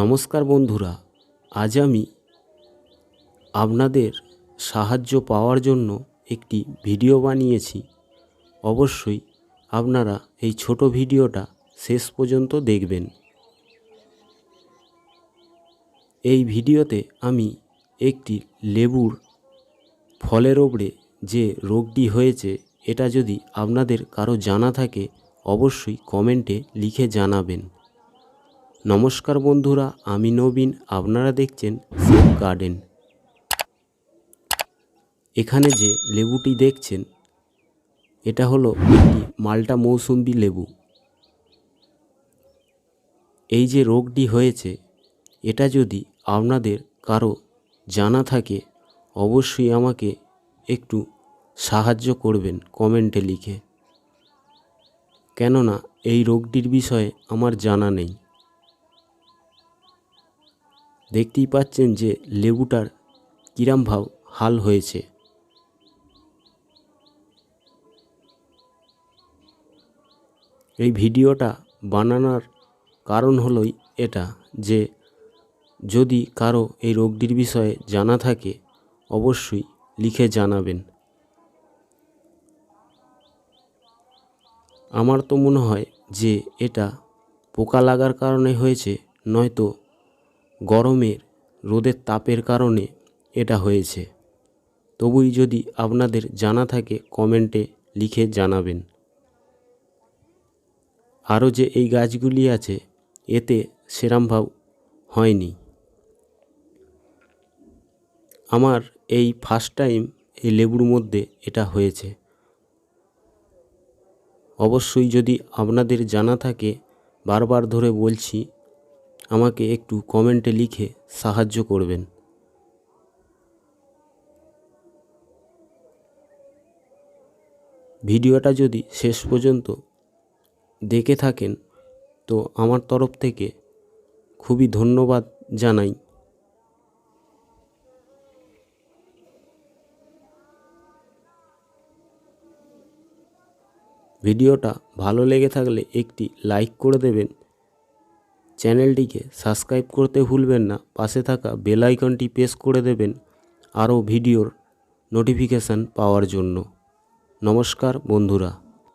নমস্কার বন্ধুরা, আজ আমি আপনাদের সাহায্য পাওয়ার জন্য একটি ভিডিও বানিয়েছি। অবশ্যই আপনারা এই ছোট ভিডিওটা শেষ পর্যন্ত দেখবেন। এই ভিডিওতে আমি একটি লেবুর ফলের ওপরে যে রোগটি হয়েছে এটা যদি আপনাদের কারো জানা থাকে অবশ্যই কমেন্টে লিখে জানাবেন। নমস্কার বন্ধুরা, আমি নবীন, আপনারা দেখছেন সেফ গার্ডেন। এখানে যে লেবুটি দেখছেন এটা হলো একটি মাল্টা মৌসুম্বি লেবু। এই যে রোগটি হয়েছে এটা যদি আপনাদের কারো জানা থাকে অবশ্যই আমাকে একটু সাহায্য করবেন কমেন্টে লিখে, কেননা এই রোগটির বিষয়ে আমার জানা নেই। দেখতেই পাচ্ছেন যে লেবুটার কিরম হাল হয়েছে। এই ভিডিওটা বানানোর কারণ হলোই এটা যে যদি কারো এই রোগটির বিষয়ে জানা থাকে অবশ্যই লিখে জানাবেন। আমার তো মনে হয় যে এটা পোকা লাগার কারণে হয়েছে, নয়তো গরমের রোদের তাপের কারণে এটা হয়েছে। তবুই যদি আপনাদের জানা থাকে কমেন্টে লিখে জানাবেন। আরও যে এই গাছগুলি আছে এতে সেরমভাবে হয়নি। আমার এই ফার্স্ট টাইম এই লেবুর মধ্যে এটা হয়েছে। অবশ্যই যদি আপনাদের জানা থাকে, বারবার ধরে বলছি, আমাকে একটু কমেন্টে লিখে সাহায্য করবেন। ভিডিওটা যদি শেষ পর্যন্ত দেখে থাকেন তো আমার তরফ থেকে খুবই ধন্যবাদ জানাই। ভিডিওটা ভালো লেগে থাকলে একটি লাইক করে দেবেন। চ্যানেলটিকে সাবস্ক্রাইব করতে ভুলবেন না। পাশে থাকা বেল আইকনটি প্রেস করে দেবেন আরও ভিডিওর নোটিফিকেশান পাওয়ার জন্য। নমস্কার বন্ধুরা।